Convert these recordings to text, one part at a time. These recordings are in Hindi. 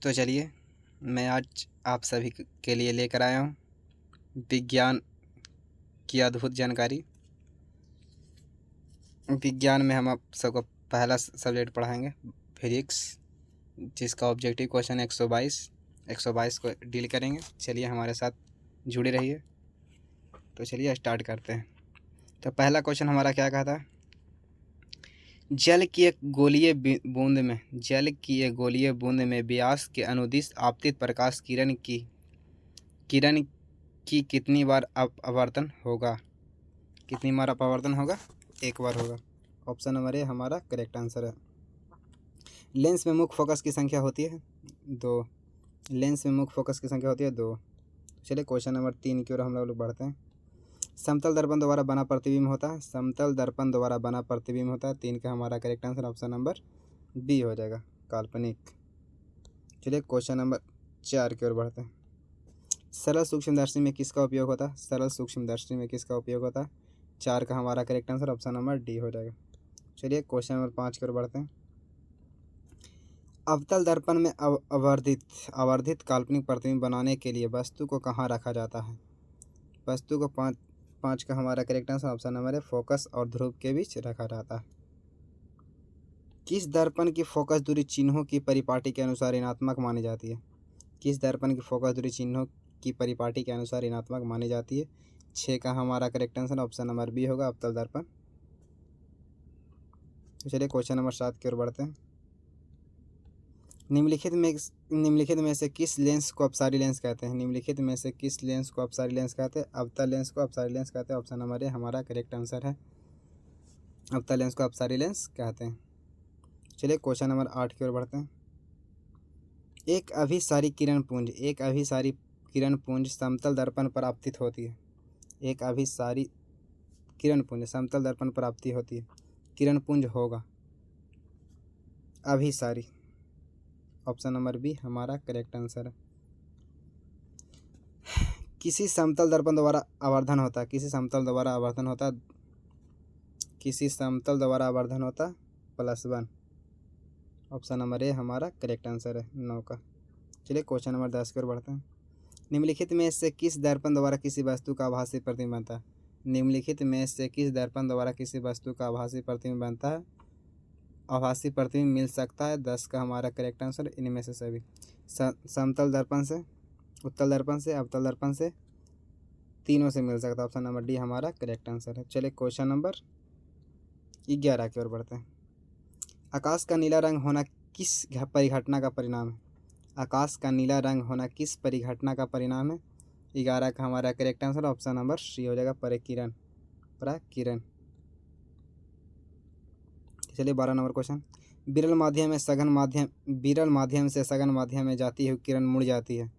तो चलिए मैं आज आप सभी के लिए लेकर आया हूँ विज्ञान की अद्भुत जानकारी। विज्ञान में हम आप सबको पहला सब्जेक्ट पढ़ाएंगे फिजिक्स, जिसका ऑब्जेक्टिव क्वेश्चन 122 को डील करेंगे। चलिए हमारे साथ जुड़े रहिए। तो चलिए स्टार्ट करते हैं। तो पहला क्वेश्चन हमारा क्या कहा था? जल की एक गोलीय बूंद में व्यास के अनुदिश आपतित प्रकाश किरण की कितनी बार अपवर्तन होगा? कितनी बार अपवर्तन होगा? एक बार होगा। ऑप्शन नंबर ए हमारा करेक्ट आंसर है। लेंस में मुख्य फोकस की संख्या होती है 2। लेंस में मुख्य फोकस की संख्या होती है 2। चलिए क्वेश्चन नंबर 3 की ओर हम लोग बढ़ते हैं। समतल दर्पण द्वारा बना प्रतिबिंब होता है। समतल दर्पण द्वारा बना प्रतिबिंब होता है। 3 का हमारा correct answer option number B हो जाएगा, काल्पनिक। चलिए क्वेश्चन नंबर 4 की ओर बढ़ते हैं। सरल सूक्ष्मदर्शी में किसका उपयोग होता है? सरल सूक्ष्मदर्शी में किसका उपयोग होता है? 4 का हमारा correct answer option number D हो जाएगा। चलिए क्वेश्चन नंबर 5 की ओर बढ़ते हैं। अवतल दर्पण में आवर्धित काल्पनिक प्रतिबिंब बनाने के लिए वस्तु को कहाँ रखा जाता है? वस्तु को पाँच का हमारा करेक्ट आंसर ऑप्शन नंबर है फोकस और ध्रुव के बीच रखा जाता है। किस दर्पण की फोकस दूरी चिन्हों की परिपाटी के अनुसार ऋणात्मक मानी जाती है? किस दर्पण की फोकस दूरी चिन्हों की परिपाटी के अनुसार ऋणात्मक मानी जाती है? 6 का हमारा correct answer option number B होगा, अवतल दर्पण। तो चलिए क्वेश्चन नंबर 7 की ओर बढ़ते हैं। निम्नलिखित में से किस लेंस को अपसारी लेंस कहते हैं? निम्नलिखित में से किस लेंस को अपसारी लेंस कहते हैं? अवतल लेंस को अपसारी लेंस कहते हैं। ऑप्शन नंबर ए हमारा करेक्ट आंसर है, अवतल लेंस को अपसारी लेंस कहते हैं। चलिए क्वेश्चन नंबर 8 की ओर बढ़ते हैं। एक अभिसारी किरण पुंज समतल दर्पण पर आपतित होती है। एक अभिसारी किरण पुंज समतल दर्पण पर आपतित होती है। किरण पुंज होगा अभिसारी। ऑप्शन नंबर बी हमारा करेक्ट आंसर है। किसी समतल दर्पण द्वारा आवर्धन होता है। किसी समतल द्वारा आवर्धन होता +1। ऑप्शन नंबर ए हमारा करेक्ट आंसर है 9 का। चलिए क्वेश्चन नंबर 10 की ओर बढ़ते हैं। निम्नलिखित में से किस दर्पण द्वारा किसी वस्तु का आभासी प्रतिबिंब बनता है? निम्नलिखित में से किस दर्पण द्वारा किसी वस्तु का आभासी प्रतिबिंब बनता है? आभासी प्रतिबिंब मिल सकता है। 10 का हमारा करेक्ट आंसर इनमें से सभी। समतल दर्पण से, उत्तल दर्पण से, अवतल दर्पण से, तीनों से मिल सकता है। ऑप्शन नंबर डी हमारा करेक्ट आंसर है। चलिए क्वेश्चन नंबर 11 की ओर बढ़ते हैं। आकाश का नीला रंग होना किस परिघटना का परिणाम है? आकाश का नीला रंग होना किस परिघटना का परिणाम है? 11 का हमारा correct answer option number C हो जाएगा, परिकिरण। चलिए 12 नंबर क्वेश्चन। विरल माध्यम से सघन माध्यम में जाती हुई किरण मुड़ जाती है।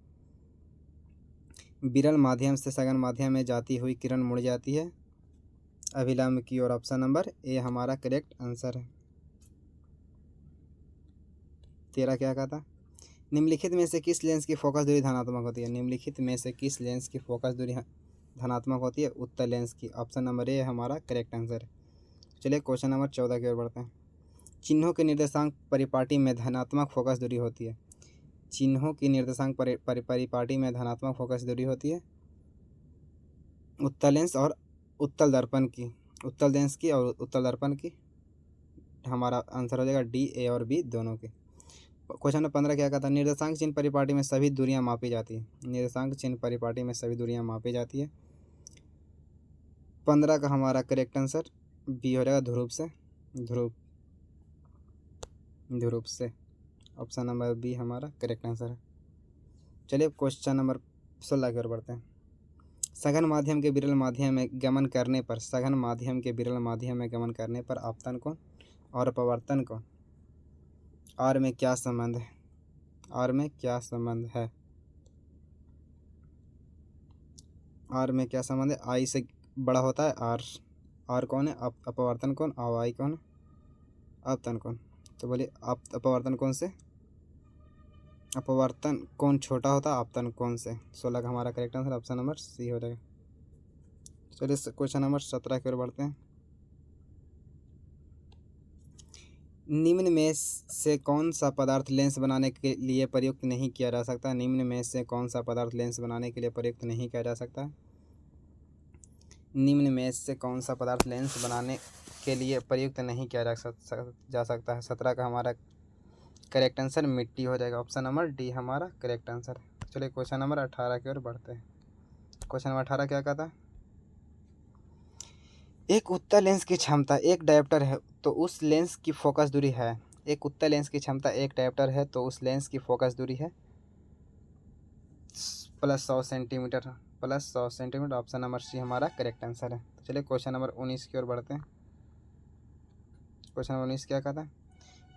विरल माध्यम से सघन माध्यम में जाती हुई किरण मुड़ जाती है अभिलंब की ओर। ऑप्शन नंबर ए हमारा करेक्ट आंसर है। 13 क्या कहा था? निम्नलिखित में से किस लेंस की फोकस दूरी धनात्मक होती है? निम्नलिखित में से किस लेंस की फोकस दूरी धनात्मक होती है? उत्तल लेंस की। ऑप्शन नंबर ए हमारा करेक्ट आंसर है। चलिए क्वेश्चन नंबर 14 की ओर बढ़ते हैं। चिन्हों के निर्देशांक परिपाटी में धनात्मक फोकस दूरी होती है। चिन्हों की निर्देशांक परिपाटी में धनात्मक फोकस दूरी होती है उत्तल लेंस और उत्तल दर्पण की। उत्तल लेंस की और उत्तल दर्पण की। हमारा आंसर हो जाएगा डी, ए और बी दोनों के। क्वेश्चन नंबर 15 क्या कहता है? निर्देशांक चिन्ह परिपाटी में सभी दूरियां मापी जाती है। निर्देशांक चिन्ह परिपाटी में सभी दूरियां मापी जाती है। 15 का हमारा करेक्ट आंसर बी हो जाएगा, ध्रुव से। ऑप्शन नंबर बी हमारा करेक्ट आंसर है। चलिए क्वेश्चन नंबर 16 की ओर बढ़ते हैं। सघन माध्यम के विरल माध्यम में गमन करने पर आपतन कोण और अपवर्तन कोण आर में क्या संबंध है? आर में क्या संबंध है? आई से बड़ा होता है आर कौन है? अपवर्तन कोण। और आई कौन है? आपतन कोण। तो बोलिए अपवर्तन कोण से अपवर्तन कोण छोटा होता है आपतन कोण से। 16 का हमारा correct answer option number C हो जाएगा। चलिए क्वेश्चन नंबर 17 की ओर बढ़ते हैं। निम्न में से कौन सा पदार्थ लेंस बनाने के लिए प्रयुक्त नहीं किया जा सकता? निम्न में से कौन सा पदार्थ लेंस बनाने के लिए प्रयुक्त नहीं किया जा सकता? निम्न में से कौन सा पदार्थ लेंस बनाने के लिए प्रयुक्त नहीं किया जा सकता है? 17 का हमारा करेक्ट आंसर मिट्टी हो जाएगा। ऑप्शन नंबर डी हमारा करेक्ट आंसर है। चलिए क्वेश्चन नंबर 18 की ओर बढ़ते हैं। क्वेश्चन नंबर 18 क्या कहता है? एक उत्तल लेंस की क्षमता एक डायोप्टर है तो उस लेंस की फोकस दूरी है। एक उत्तल लेंस की क्षमता एक डायोप्टर है तो उस लेंस की फोकस दूरी है +100 centimetre. +100 centimetre. Option number C हमारा करेक्ट आंसर है। तो चलिए क्वेश्चन नंबर 19 की ओर बढ़ते हैं। क्वेश्चन नंबर 19 क्या कहता है?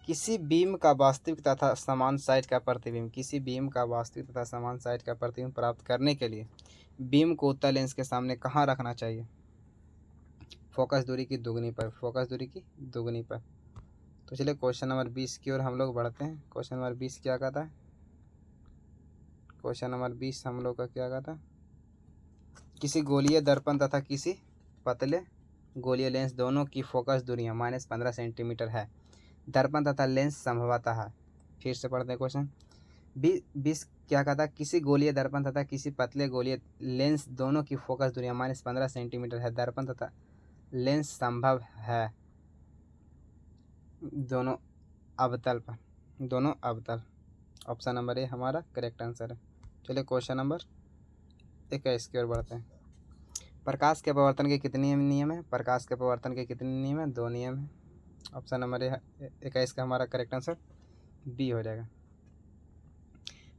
किसी बीम का वास्तविक तथा समान साइज का प्रतिबिंब किसी बीम का वास्तविक तथा समान साइज का प्रतिबिंब प्राप्त करने के लिए बीम को उत्तल लेंस के सामने कहाँ रखना चाहिए? फोकस दूरी की दुगनी पर। फोकस दूरी की दुगनी पर। तो चलिए क्वेश्चन नंबर 20 की ओर हम लोग बढ़ते हैं। क्वेश्चन नंबर 20 क्या कहता है? क्वेश्चन नंबर 20 हम लोग का क्या कहता है? किसी गोलीय दर्पण तथा किसी पतले गोलीय लेंस दोनों की फोकस दूरियां -15 सेंटीमीटर है। दर्पण तथा लेंस संभवतः है। फिर से पढ़ते हैं क्वेश्चन 20 क्या कहता है? किसी गोलीय दर्पण तथा किसी पतले गोलीय लेंस दोनों की फोकस दूरियां -15 सेंटीमीटर है। दर्पण तथा लेंस संभव है दोनों अवतल पर। दोनों अवतल। ऑप्शन नंबर ए हमारा करेक्ट आंसर है। चलिए क्वेश्चन नंबर 21 की ओर बढ़ते हैं। प्रकाश के अपवर्तन के कितने नियम है? प्रकाश के अपवर्तन के कितने नियम है? 2 नियम है। ऑप्शन नंबर ए 21 का हमारा करेक्ट आंसर बी हो जाएगा।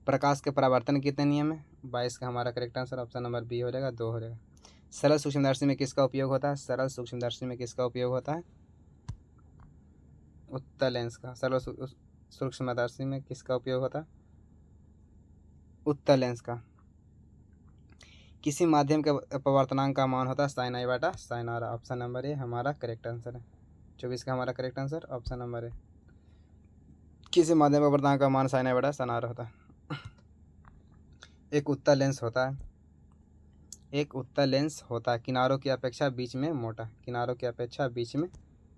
प्रकाश के परावर्तन के कितने नियम है? 22 का हमारा correct answer option number B हो जाएगा, 2 हो जाएगा। सरल सूक्ष्मदर्शी में किसका उपयोग होता है? सरल सूक्ष्मदर्शी में किसका उपयोग होता है? उत्तल लेंस का। सरल सूक्ष्मदर्शी में किसका उपयोग होता है? उत्तल लेंस का। किसी माध्यम के अपवर्तनांक का मान होता है sin i बटा sin r। ऑप्शन नंबर ए हमारा करेक्ट आंसर है। 24 का हमारा करेक्ट आंसर ऑप्शन नंबर ए। किसी माध्यम के अपवर्तनांक का मान sin i बटा sin r होता है। एक उत्तल लेंस होता है। एक उत्तल लेंस होता है किनारों की अपेक्षा बीच में मोटा। किनारों की अपेक्षा बीच में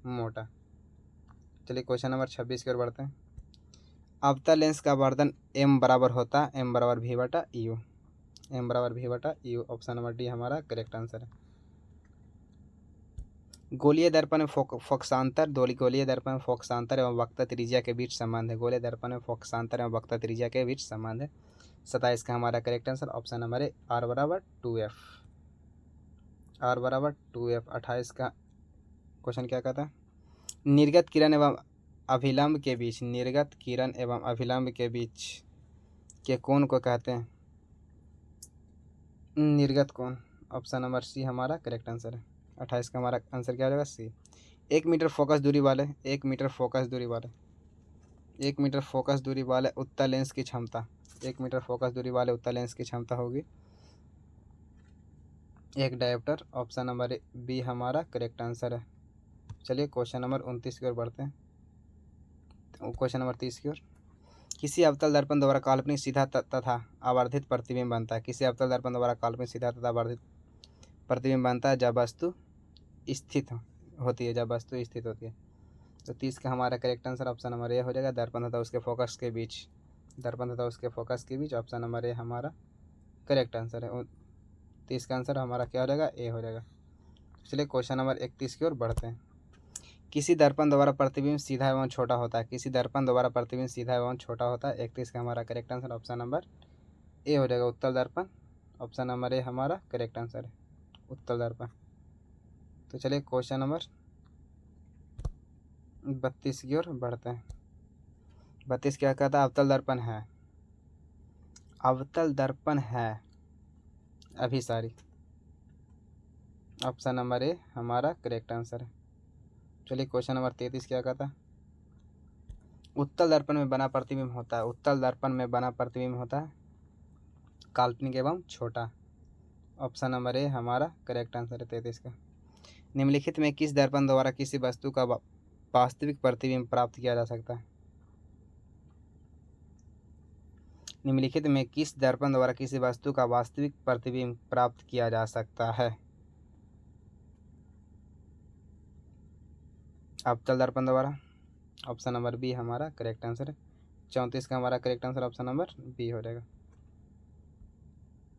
मोटा। चलिए क्वेश्चन नंबर 26 की ओर बढ़ते हैं। अवतल लेंस का वर्धन m बराबर होता है m बराबर v बटा u। m बराबर v बटा u। ऑप्शन नंबर डी हमारा करेक्ट आंसर है। गोलीय दर्पण में फोकसांतर गोलीय दर्पण में फोकसांतर एवं वक्र त्रिज्या के बीच संबंध है। गोलीय दर्पण में फोकसांतर एवं वक्र त्रिज्या के बीच संबंध है। 27 का हमारा करेक्ट आंसर ऑप्शन नंबर ए r बराबर 2f। r बराबर 2f। 28 का क्वेश्चन क्या कहता है? निर्गत किरण एवं अभिलंब के बीच निर्गत किरण एवं अभिलंब के बीच के कोण को कहते हैं निर्गत कोण। ऑप्शन नंबर सी हमारा करेक्ट आंसर है। 28 का हमारा आंसर क्या हो जाएगा? सी। 1 मीटर फोकस दूरी वाले 1 मीटर फोकस दूरी वाले 1 मीटर फोकस दूरी वाले उत्तल लेंस की क्षमता 1 मीटर फोकस दूरी वाले उत्तल लेंस की क्षमता होगी एक डायोप्टर। ऑप्शन नंबर बी हमारा करेक्ट आंसर है। चलिए क्वेश्चन नंबर 29 की ओर बढ़ते हैं। क्वेश्चन नंबर 30 की ओर। किसी अवतल दर्पण द्वारा काल्पनिक सीधा तथा आवर्धित प्रतिबिंब बनता है। किसी अवतल दर्पण द्वारा काल्पनिक सीधा तथा आवर्धित प्रतिबिंब बनता है जब वस्तु स्थित होती है। जब वस्तु स्थित होती है। तो 30 का हमारा करेक्ट आंसर ऑप्शन नंबर ए हो जाएगा। दर्पण तथा उसके फोकस के बीच। दर्पण तथा उसके फोकस के बीच। ऑप्शन नंबर ए हमारा करेक्ट आंसर है। 30 का आंसर हमारा क्या हो जाएगा? ए हो जाएगा। चलिए क्वेश्चन नंबर 31 की ओर बढ़ते हैं। किसी दर्पण द्वारा प्रतिबिंब सीधा एवं छोटा होता है। किसी दर्पण द्वारा प्रतिबिंब सीधा एवं छोटा होता है। 31 का हमारा करेक्ट आंसर ऑप्शन नंबर ए हो जाएगा, उत्तल दर्पण। ऑप्शन नंबर ए हमारा करेक्ट आंसर है, उत्तल दर्पण। तो चलिए क्वेश्चन नंबर 32 की ओर बढ़ते हैं। 32 क्या कहता है? अवतल दर्पण है। अवतल दर्पण है अभिसारी। ऑप्शन नंबर ए हमारा करेक्ट आंसर है। चलिए क्वेश्चन नंबर 33 क्या कहता है? उत्तल दर्पण में बना प्रतिबिंब होता है। उत्तल दर्पण में बना प्रतिबिंब होता है काल्पनिक एवं छोटा। ऑप्शन नंबर ए हमारा करेक्ट आंसर है 33 का। निम्नलिखित में किस दर्पण द्वारा किसी वस्तु का वास्तविक प्रतिबिंब प्राप्त किया जा सकता है? निम्नलिखित में किस दर्पण द्वारा किसी वस्तु का वास्तविक प्रतिबिंब प्राप्त किया जा सकता है? अवतल दर्पण द्वारा, ऑप्शन नंबर बी हमारा करेक्ट आंसर है। 34 का हमारा correct answer option number B हो जाएगा।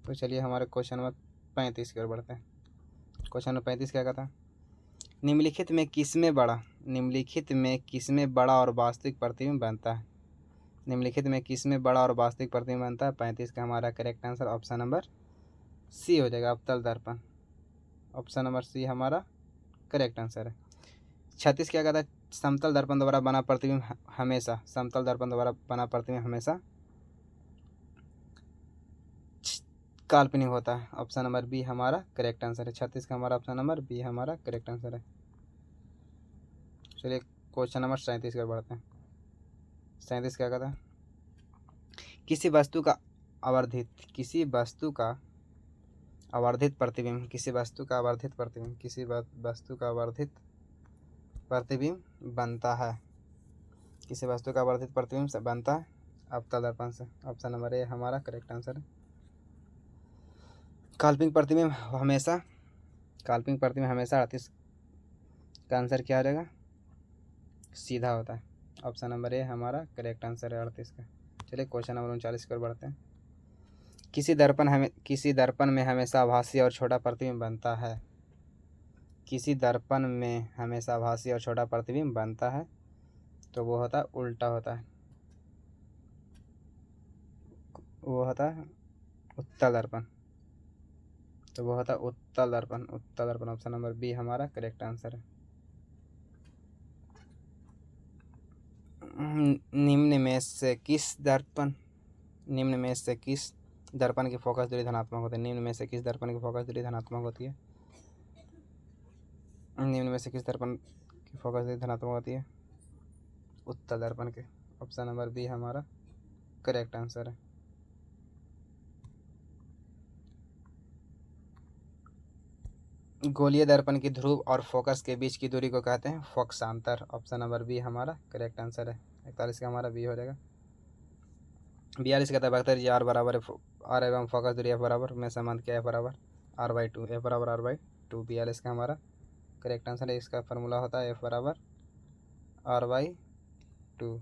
तो चलिए हमारे क्वेश्चन नंबर 35 की ओर बढ़ते हैं। क्वेश्चन नंबर 35 क्या कहता है, निम्नलिखित में किसमें बड़ा और वास्तविक प्रतिबिंब बनता है। निम्नलिखित में किसमें बड़ा और वास्तविक प्रतिबिंब बनता है। 35 का हमारा correct answer option number C हो जाएगा, अवतल दर्पण। ऑप्शन नंबर सी हमारा करेक्ट आंसर है। 36 क्या कहता है, समतल दर्पण द्वारा बना प्रतिबिंब हमेशा काल्पनिक होता है। ऑप्शन नंबर बी हमारा करेक्ट आंसर है। 36 का हमारा ऑप्शन नंबर बी हमारा करेक्ट आंसर है। चलिए क्वेश्चन नंबर 37 की ओर बढ़ते हैं। 37 क्या कहता है, किसी वस्तु का आवर्धित प्रतिबिंब बनता है। किसी वस्तु का आवर्धित प्रतिबिंब से बनता है अवतल दर्पण से। ऑप्शन नंबर ए हमारा करेक्ट आंसर है। काल्पनिक प्रतिबिंब हमेशा 38 का आंसर क्या हो जाएगा, सीधा होता है। ऑप्शन नंबर ए हमारा करेक्ट आंसर है 38 का। चलिए क्वेश्चन नंबर 39 की ओर बढ़ते हैं। किसी दर्पण में हमेशा आभासी और छोटा प्रतिबिंब बनता है। किसी दर्पण में हमेशा आभासी और छोटा प्रतिबिंब बनता है, तो वो होता है उल्टा होता है, वो होता है उत्तल दर्पण। तो वो होता है उत्तल दर्पण। ऑप्शन नंबर बी हमारा करेक्ट आंसर है। निम्न में से किस दर्पण की फोकस दूरी धनात्मक होती है। निम्न में से किस दर्पण की फोकस दूरी धनात्मक होती है। निम्न में से किस दर्पण की फोकस दूरी धनात्मक होती है, उत्तल दर्पण के। ऑप्शन नंबर बी हमारा करेक्ट आंसर है। गोलीय दर्पण की ध्रुव और फोकस के बीच की दूरी को कहते हैं फोकसांतर। ऑप्शन नंबर बी हमारा करेक्ट आंसर है। 41 का हमारा बी हो जाएगा। 42 का तब जी आर बराबर है आर एवं फोकस दूरी एफ बराबर में संबंध क्या है, बराबर r/2, एफ बराबर r/2। 42 का हमारा करेक्ट आंसर है। इसका फार्मूला होता है एफ बराबर r/2,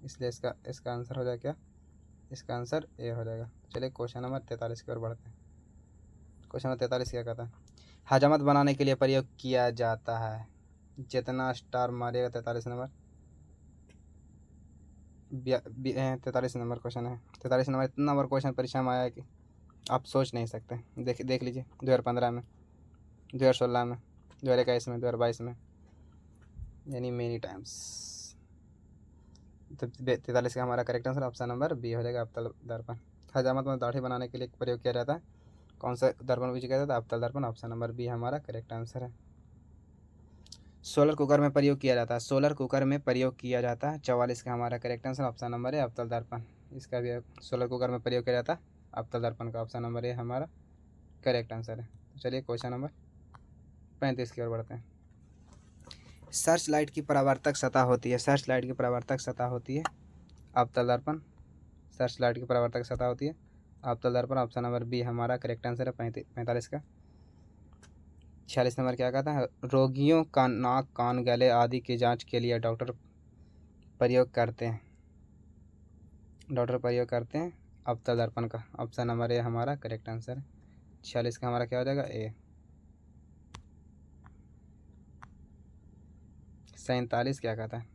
इसलिए इसका आंसर हो जाएगा क्या, इसका आंसर ए हो जाएगा। चलिए क्वेश्चन नंबर 43 की ओर बढ़ते हैं। क्वेश्चन नंबर 43 क्या कहता है, हजामत बनाने के लिए प्रयोग किया जाता है। जितना स्टार मारिएगा 43 नंबर 43 नंबर क्वेश्चन है। 43 नंबर इतना बार क्वेश्चन परीक्षा में आया है कि आप सोच नहीं सकते। देख लीजिए 2015 में, 2016 में, 2021 में, 2022 में, यानी मेनी टाइम्स। तो 43 का हमारा correct answer option number B हो जाएगा, अवतल दर्पण। हजामत में दाढ़ी बनाने के लिए प्रयोग किया जाता है, कौन सा दर्पण विधि किया जाता है, अवतल दर्पण। ऑप्शन नंबर बी हमारा करेक्ट आंसर है। सोलर कुकर में प्रयोग किया जाता है। 44 का हमारा करेक्ट आंसर ऑप्शन नंबर है, अवतल दर्पण। इसका भी सोलर कुकर में प्रयोग किया जाता है अवतल दर्पण का। ऑप्शन नंबर ए हमारा करेक्ट आंसर है। तो चलिए क्वेश्चन नंबर 35 की ओर बढ़ते हैं। सर्च लाइट की परावर्तक सतह होती है अवतल दर्पण। सर्च लाइट की परावर्तक सतह होती है अवतल दर्पण। ऑप्शन नंबर बी हमारा करेक्ट आंसर है 45 का। 46 नंबर क्या कहता है, रोगियों का नाक, कान, गले आदि की जांच के लिए डॉक्टर प्रयोग करते हैं अवतल दर्पण का। ऑप्शन नंबर ए हमारा करेक्ट आंसर है। 46 का हमारा क्या हो जाएगा, ए। 47 क्या कहता है,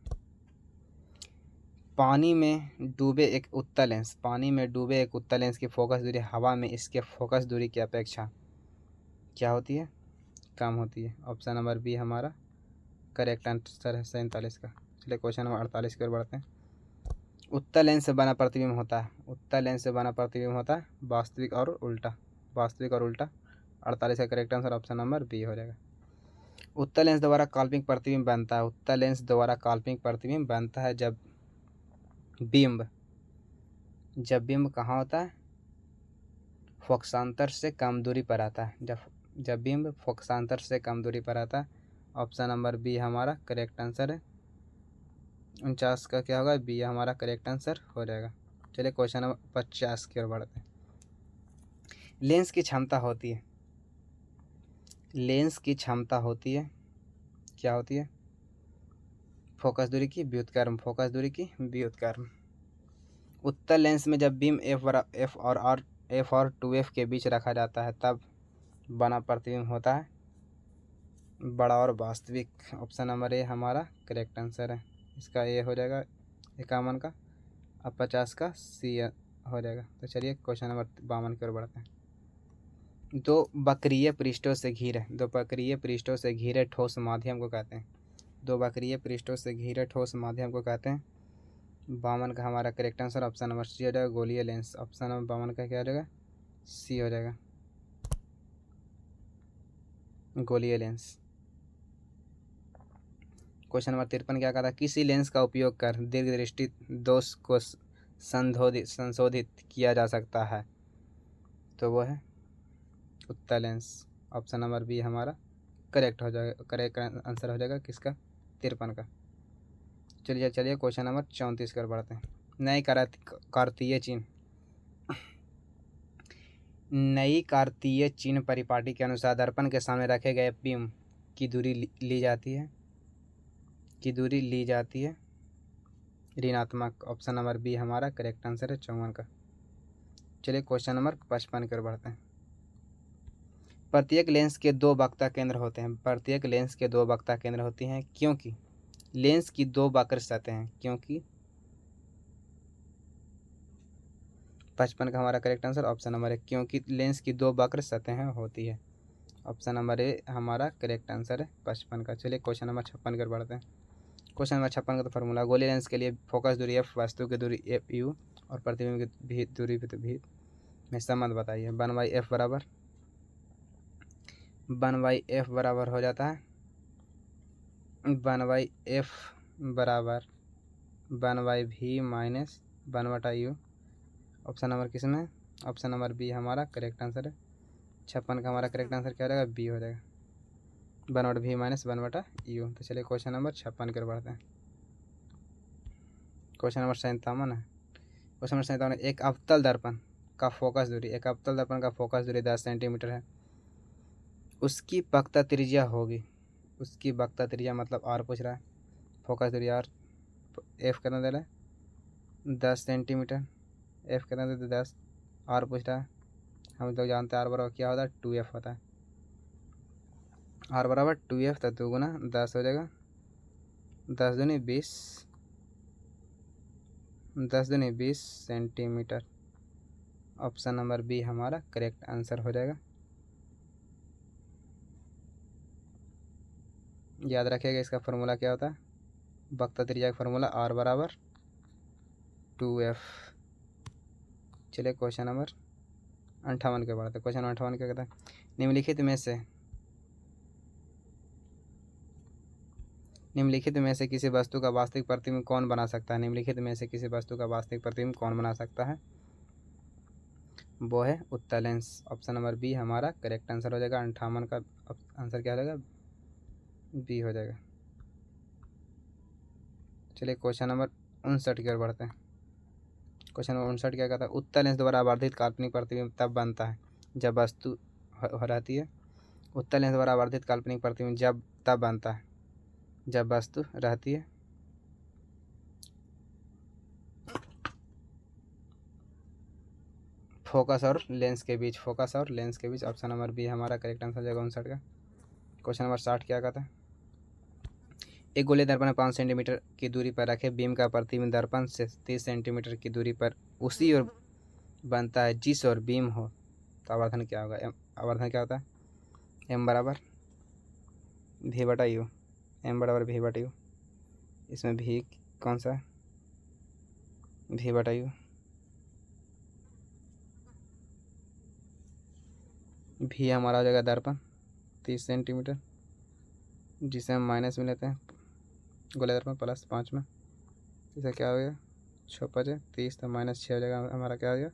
पानी में डूबे एक उत्तल लेंस की फोकस दूरी हवा में इसके फोकस दूरी की अपेक्षा क्या होती है, कम होती है। ऑप्शन नंबर बी हमारा करेक्ट आंसर है 47 का। चलिए क्वेश्चन नंबर 48 की ओर बढ़ते हैं। उत्तल लेंस से बना प्रतिबिंब होता है वास्तविक और उल्टा। 48 का correct answer option number B हो जाएगा। उत्तल लेंस द्वारा काल्पनिक प्रतिबिंब बनता है जब बिंब कहाँ होता है, फोकसांतर से कम दूरी पर आता है। जब बिंब फोकसांतर से कम दूरी पर आता है। ऑप्शन नंबर बी हमारा करेक्ट आंसर है। 49 का क्या होगा, बी हमारा करेक्ट आंसर हो जाएगा। चलिए क्वेश्चन नंबर 50 की ओर बढ़ते हैं। लेंस की क्षमता होती है क्या होती है, फोकस दूरी की व्युत्क्रम, फोकस दूरी की व्युत्क्रम। उत्तल लेंस में जब बीम एफ और 2f के बीच रखा जाता है तब बना प्रतिबिंब होता है बड़ा और वास्तविक। ऑप्शन नंबर ए हमारा करेक्ट आंसर है। इसका ए हो जाएगा 51 का, अब 50 का सी हो जाएगा। तो चलिए क्वेश्चन नंबर 52 की ओर बढ़ते हैं। दो वक्रीय पृष्ठों से घिरे ठोस माध्यम को कहते हैं। दो वक्रीय पृष्ठों से घिरे ठोस माध्यम को कहते हैं। 52 का हमारा correct answer option number C हो जाएगा, गोलीय लेंस। ऑप्शन नंबर 52 का क्या हो जाएगा, सी हो जाएगा, गोलीय लेंस। क्वेश्चन नंबर 53 क्या कहता है, किसी लेंस का उपयोग कर दीर्घ दृष्टि दोष को संशोधित किया जा सकता है, तो वो है उत्तल लेंस। ऑप्शन नंबर बी हमारा करेक्ट हो जाएगा, करेक्ट आंसर हो जाएगा किसका, 53 का। चलिए क्वेश्चन नंबर 34 कर बढ़ते हैं। नई कार्तीय चिन्ह परिपाटी के अनुसार दर्पण के सामने रखे गए बीम की दूरी ली जाती है ऋणात्मक। ऑप्शन नंबर बी हमारा करेक्ट आंसर है 54 का। चलिए क्वेश्चन नंबर 55 की ओर बढ़ते हैं। प्रत्येक लेंस के दो वक्रता केंद्र होती हैं क्योंकि लेंस की दो वक्र सतहें हैं। 55 का हमारा करेक्ट आंसर ऑप्शन नंबर है, क्योंकि लेंस की दो वक्र सतहें होती है। ऑप्शन नंबर ए हमारा करेक्ट आंसर है 55 का। चलिए क्वेश्चन नंबर 56 की ओर बढ़ते हैं। क्वेश्चन नंबर 56 का तो फॉर्मूला, गोली लेंस के लिए फोकस दूरी f, वस्तु की दूरी एफ यू और प्रतिबिंब की दूरी भी में संबंध बताइए। 1/f बराबर हो जाता है 1/f बराबर 1/v minus 1/u। Option number किस में, ऑप्शन नंबर बी हमारा करेक्ट आंसर है। 56 का हमारा करेक्ट आंसर क्या हो जाएगा, बी हो जाएगा, 1/v माइनस 1/u। तो चलिए क्वेश्चन नंबर 56 की बढ़ते हैं। क्वेश्चन नंबर 57 है। क्वेश्चन नंबर 57, एक अवतल दर्पण का फोकस दूरी 10 सेंटीमीटर है। उसकी वक्रता त्रिज्या मतलब आर पूछ रहा है, फोकस दूरी आर, एफ कितना दे रहा है 10 सेंटीमीटर, एफ कितना दे 10, आर पूछ रहा है। हम लोग जानते हैं आर बराबर क्या होता है, 2f होता है। आर बराबर 2f, तो 2 गुना 10 हो जाएगा, 10 दूनी 20 सेंटीमीटर। ऑप्शन नंबर बी हमारा करेक्ट आंसर हो जाएगा। याद रखिएगा इसका फार्मूला क्या होता है, वक्रता त्रिज्या का फार्मूला आर बराबर 2f। चलिए क्वेश्चन नंबर 58 के बढ़ते। क्वेश्चन 58 क्या कहता है, निम्नलिखित में से किसी वस्तु का वास्तविक प्रतिबिंब कौन बना सकता है। वो है उत्तल लेंस। ऑप्शन नंबर बी हमारा करेक्ट आंसर हो जाएगा। 58 का आंसर क्या हो जाएगा, बी हो जाएगा। चलिए क्वेश्चन नंबर 59 की ओर बढ़ते हैं। क्वेश्चन नंबर 59 क्या कहता है, उत्तल लेंस द्वारा आवर्धित काल्पनिक प्रतिबिंब तब बनता है जब वस्तु रहती है। उत्तल लेंस द्वारा आवर्धित काल्पनिक प्रतिबिंब तब बनता है जब वस्तु रहती है। फोकस और लेंस के बीच, ऑप्शन नंबर बी हमारा करेक्ट आंसर हो जाएगा 59 का। क्वेश्चन नंबर 60 क्या कहता है, एक गोलीय दर्पण में 5 सेंटीमीटर की दूरी पर रखे बीम का प्रतिबिंब दर्पण से 30 सेंटीमीटर की दूरी पर उसी ओर बनता है जिस ओर बीम हो, तो आवर्धन क्या होगा, आवर्धन क्या होता है, m बराबर v/u, इसमें v कौन सा है, v/u, v हमारा हो जाएगा दर्पण 30 सेंटीमीटर, जिसे हम माइनस में लेते हैं, गोलीय दर्पण प्लस 5 में, इसे क्या हो गया 6 30, तो -6 हो जाएगा हमारा, क्या हो गया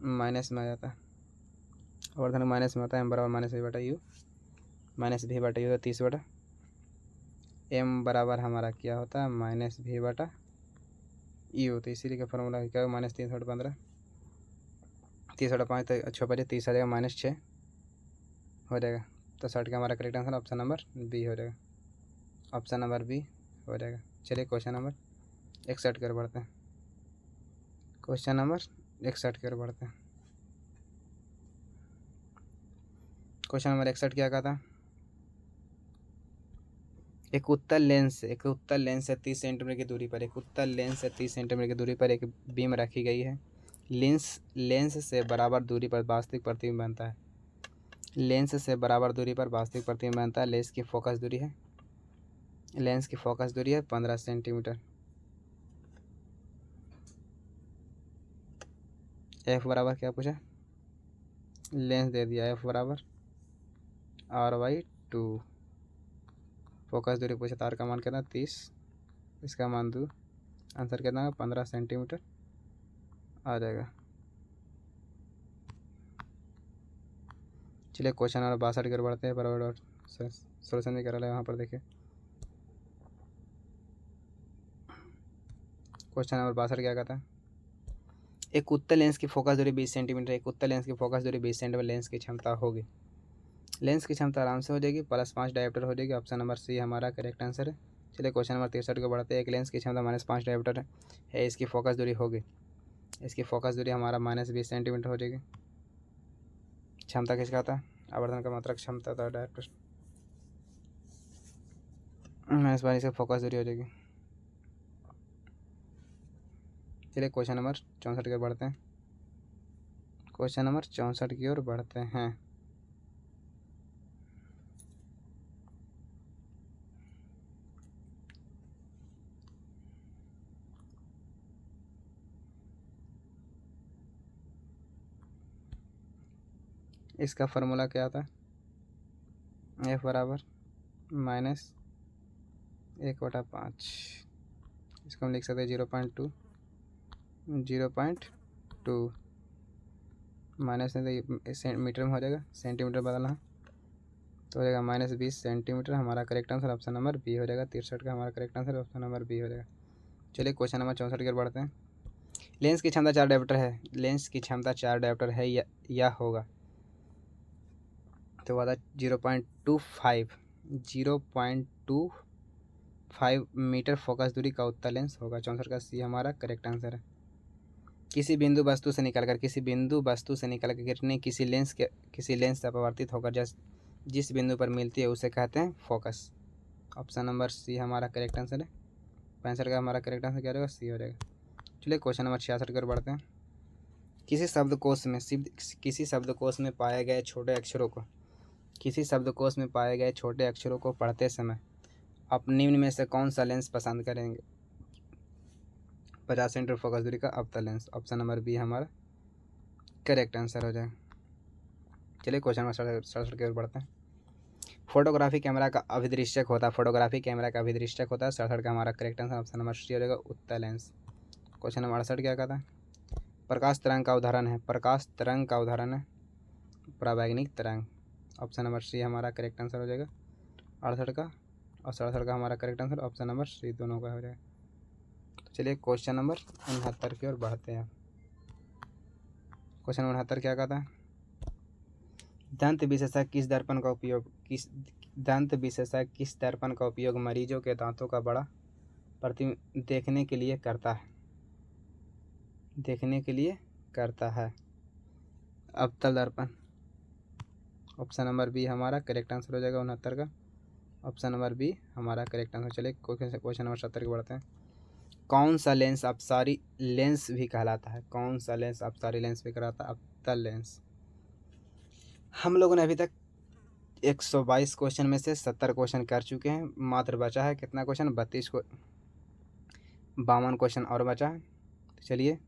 माइनस में आ जाता है, आवर्धन माइनस में होता है, m बराबर -v/u, तो 30/, m बराबर हमारा क्या होता है -v/u। तो इसीलिए का फॉर्मूला क्या होगा -3/15, 30/5, तो 6 30 आ जाएगा -6 हो जाएगा। तो 60 का हमारा correct answer option number B हो जाएगा। ऑप्शन नंबर बी हो जाएगा। चलिए क्वेश्चन नंबर 61 की ओर बढ़ते हैं। क्वेश्चन नंबर 61 की ओर बढ़ते हैं। क्वेश्चन नंबर 61 क्या कहा था? एक उत्तल लेंस से 30 सेंटीमीटर की दूरी पर एक बीम रखी गई है। लेंस से बराबर दूरी पर वास्तविक प्रतिबिंब बनता है। लेंस की फोकस दूरी है 15 सेंटीमीटर। एफ बराबर क्या पूछा? लेंस दे दिया एफ बराबर R/2। फोकस दूरी पूछा, तार का मान कितना 30, इसका मान 2, आंसर कितना 15 सेंटीमीटर आ जाएगा। चलिए क्वेश्चन नंबर 62 की ओर बढ़ते हैं। बराबर सोल्यूशन भी करा है वहाँ पर देखिए। क्वेश्चन नंबर 62 क्या कहता है? एक उत्तल लेंस की फोकस दूरी 20 सेंटीमीटर। लेंस की क्षमता होगी। लेंस की क्षमता आराम से हो जाएगी, +5 डायोप्टर हो जाएगी। ऑप्शन नंबर सी हमारा करेक्ट आंसर है। चलिए क्वेश्चन नंबर 63 को बढ़ते हैं। एक लेंस की क्षमता -5 डायोप्टर है, इसकी फोकस दूरी होगी। इसकी फोकस दूरी हमारा -20 सेंटीमीटर हो जाएगी। क्षमता किसका था? आवर्धन का मात्रक क्षमता था डायोप्टर। -20 से फोकस दूरी हो जाएगी। चलिए क्वेश्चन नंबर 64 की ओर बढ़ते हैं। क्वेश्चन नंबर 64 की ओर बढ़ते हैं। इसका फार्मूला क्या था? F बराबर -1/5। इसको हम लिख सकते हैं 0.2 माइनस नहीं तो मीटर में हो जाएगा, सेंटीमीटर बदलना है तो हो जाएगा -20 सेंटीमीटर। हमारा correct answer option number B हो जाएगा। 63 का हमारा correct answer option number B हो जाएगा। चलिए क्वेश्चन नंबर 64 की ओर बढ़ते हैं। लेंस की क्षमता 4 डायोप्टर है या होगा। तो वादा 0.25 मीटर फोकस दूरी का उत्तल लेंस होगा। 64 का सी हमारा करेक्ट आंसर है। किसी बिंदु वस्तु से निकलकर गिरने किसी लेंस से अपवर्तित होकर जिस बिंदु पर मिलती है उसे कहते हैं फोकस। ऑप्शन नंबर सी हमारा करेक्ट आंसर है। 65 का हमारा करेक्ट आंसर क्या रहेगा? सी हो जाएगा। चलिए क्वेश्चन नंबर 66 की ओर बढ़ते हैं। किसी शब्दकोश में पाए गए छोटे अक्षरों को पढ़ते समय आप निम्न में से कौन सा लेंस पसंद करेंगे? 50 सेंटीमीटर फोकस दूरी का अवतल लेंस। ऑप्शन नंबर बी हमारा करेक्ट आंसर हो जाए। चलिए क्वेश्चन नंबर 67 की ओर बढ़ते हैं। फोटोग्राफी कैमरा का अभिदृश्यक होता है। 67 का हमारा correct answer option number C हो जाएगा, उत्तल लेंस। क्वेश्चन नंबर 68 क्या कहता है? प्रकाश तरंग का उदाहरण है परावैंगिक तरंग। ऑप्शन नंबर सी हमारा करेक्ट आंसर हो जाएगा 68 का, और 67 का हमारा correct answer option number C दोनों का हो जाएगा। तो चलिए क्वेश्चन नंबर 69 की ओर बढ़ते हैं। क्वेश्चन नंबर 69 क्या कहता है? दंत विशेषज्ञ किस दर्पण का उपयोग मरीजों के दांतों का बड़ा प्रतिबिंब देखने के लिए करता है? अवतल दर्पण। ऑप्शन नंबर बी हमारा करेक्ट आंसर हो जाएगा 69 का, ऑप्शन नंबर बी हमारा करेक्ट आंसर। चलिए क्वेश्चन नंबर 70 की बढ़ते हैं। कौन सा लेंस अपसारी लेंस भी कहलाता है? अवतल लेंस। हम लोगों ने अभी तक 122 क्वेश्चन में से 70 क्वेश्चन कर चुके हैं। मात्र बचा है कितना क्वेश्चन? 52 क्वेश्चन और बचा है। तो चलिए,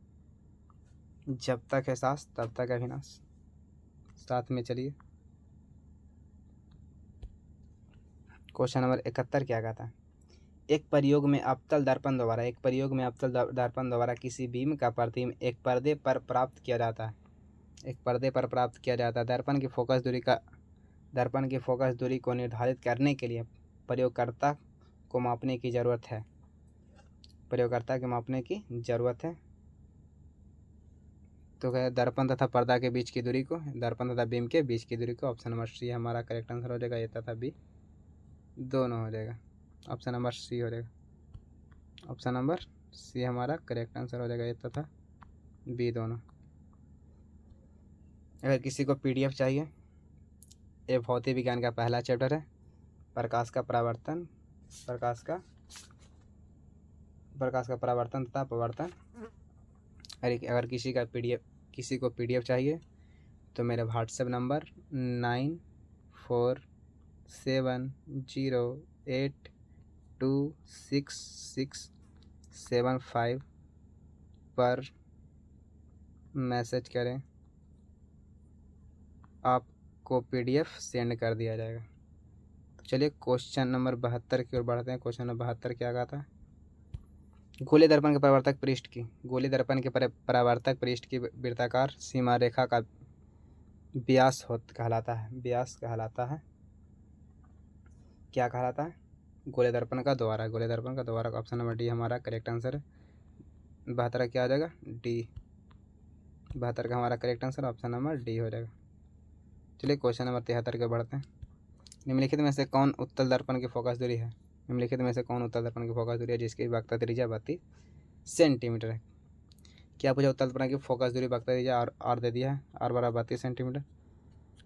जब तक है सांस तब तक अविनाश, साथ में चलिए। क्वेश्चन नंबर 71 क्या कहता है? एक प्रयोग में अवतल दर्पण द्वारा किसी बीम का प्रतिबिंब एक पर्दे पर प्राप्त किया जाता है। दर्पण की फोकस दूरी को निर्धारित करने के लिए प्रयोगकर्ता को मापने की ज़रूरत है। तो क्या दर्पण तथा पर्दा के बीच की दूरी को, दर्पण तथा बीम के बीच की दूरी को। ऑप्शन नंबर सी हमारा करेक्ट आंसर हो जाएगा। ए तथा बी दोनों हो जाएगा, ऑप्शन नंबर सी हो जाएगा। ऑप्शन नंबर सी हमारा करेक्ट आंसर हो जाएगा, ए तथा बी दोनों। अगर किसी को पीडीएफ चाहिए, ये भौतिक विज्ञान का पहला चैप्टर है, प्रकाश का परावर्तन, प्रकाश का परावर्तन तथा अपवर्तन। अगर किसी को पीडीएफ चाहिए तो मेरे व्हाट्सएप नंबर 9470826675 पर मैसेज करें, आपको पीडीएफ सेंड कर दिया जाएगा। तो चलिए क्वेश्चन नंबर 72 की ओर बढ़ते हैं। क्वेश्चन नंबर 72 क्या कहा था? गोलीय दर्पण के परावर्तक पृष्ठ की वृत्ताकार सीमा रेखा का व्यास कहलाता है। क्या कहलाता है? गोलीय दर्पण का द्वारा का ऑप्शन नंबर डी हमारा करेक्ट आंसर है। 72 क्या हो जाएगा? डी। 72 का हमारा correct answer option number D हो जाएगा। चलिए क्वेश्चन नंबर 73 के बढ़ते हैं। निम्नलिखित में से कौन उत्तल दर्पण की फोकस दूरी है? जिसकी वक्रता त्रिज्या 32 सेंटीमीटर है। क्या पूछा? उत्तल दर्पण की फोकस दूरी वक्रता त्रिज्या आर दे दिया है, आर बराबर 32 सेंटीमीटर।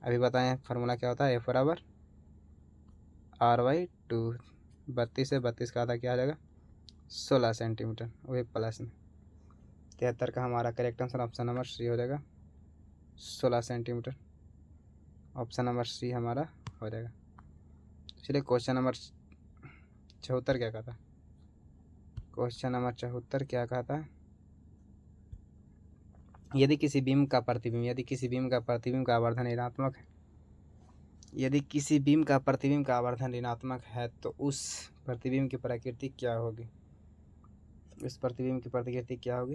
अभी बताएं फार्मूला क्या होता है? एफ बराबर R/2। 32 से 32 का आधा क्या आ जाएगा? 16 सेंटीमीटर, वही प्लस में। 73 का हमारा correct answer option number C हो जाएगा, 16 सेंटीमीटर। ऑप्शन नंबर सी हमारा हो जाएगा। चलिए क्वेश्चन नंबर 74 क्या कहता है? क्या कहता है? यदि किसी बीम का प्रतिबिंब का आवर्धन ऋणात्मक है, तो उस प्रतिबिंब की प्रकृति क्या होगी?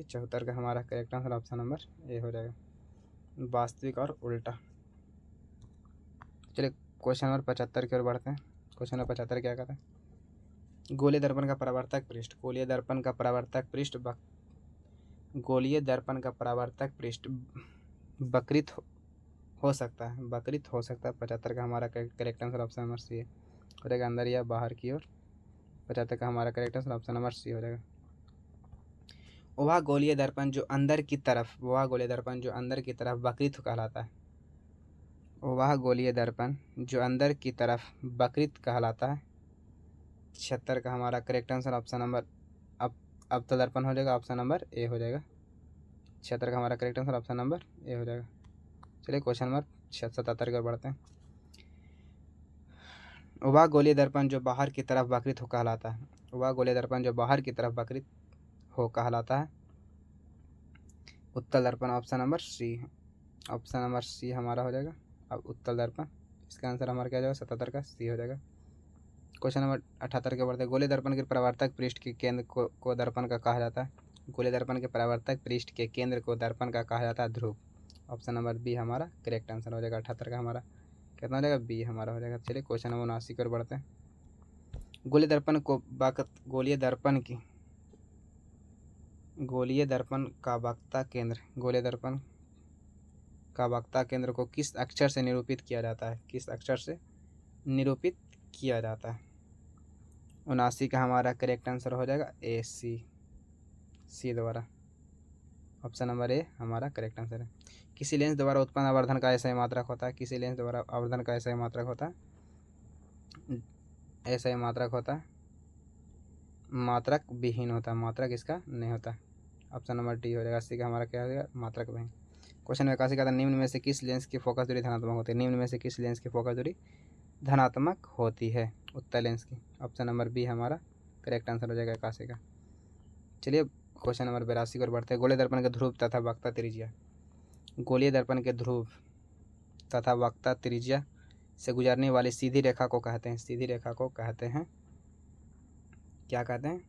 74 का हमारा करेक्ट आंसर ऑप्शन नंबर ए हो जाएगा, वास्तविक और उल्टा। चलिए क्वेश्चन नंबर 75 की ओर बढ़ते हैं। क्वेश्चन नंबर 75 क्या कहता है? गोलीय दर्पण का परावर्तक पृष्ठ वक्रित हो सकता है। 75 का हमारा correct answer option number C हो जाएगा, अंदर या बाहर की ओर। 75 का हमारा correct answer option number C हो जाएगा। वह गोलीय दर्पण जो अंदर की तरफ वक्रित कहलाता है। 76 का हमारा करेक्ट आंसर ऑप्शन नंबर अवतल दर्पण हो जाएगा, ऑप्शन नंबर ए हो जाएगा। 76 का हमारा करेक्ट आंसर ऑप्शन नंबर ए हो जाएगा। चलिए क्वेश्चन नंबर 77 की ओर बढ़ते हैं। वह गोलीय दर्पण जो बाहर की तरफ वक्रित हो कहलाता है। उत्तल दर्पण ऑप्शन नंबर सी हमारा हो जाएगा। अब उत्तल दर्पण, इसका आंसर हमारा क्या हो जाएगा? 77 का सी हो जाएगा। क्वेश्चन नंबर 78 के बढ़ते हैं। गोलीय दर्पण के परावर्तक पृष्ठ के केंद्र को दर्पण का कहा जाता है। ध्रुव। ऑप्शन नंबर बी हमारा करेक्ट आंसर हो जाएगा। 78 का हमारा कितना हो जाएगा? बी हमारा हो जाएगा। चलिए क्वेश्चन नंबर 79 की ओर बढ़ते हैं। गोलीय दर्पण का वक्ता केंद्र को किस अक्षर से निरूपित किया जाता है? 79 का हमारा करेक्ट आंसर हो जाएगा ए सी द्वारा। ऑप्शन नंबर ए हमारा करेक्ट आंसर है। किसी लेंस द्वारा उत्पन्न आवर्धन का ऐसा ही मात्रक होता है। मात्रक विहीन होता है, मात्रक इसका नहीं होता। ऑप्शन नंबर डी हो जाएगा। 80 का हमारा क्या हो जाएगा? मात्रक विहीन। क्वेश्चन 81 का था, निम्न में से किस लेंस की फोकस दूरी धनात्मक होती है? उत्तल लेंस की। ऑप्शन नंबर बी हमारा करेक्ट आंसर हो जाएगा 81 का। चलिए क्वेश्चन नंबर 82 की ओर बढ़ते हैं। गोलीय दर्पण के ध्रुव तथा वक्ता त्रिज्या से गुजरने वाली सीधी रेखा को कहते हैं। क्या कहते हैं?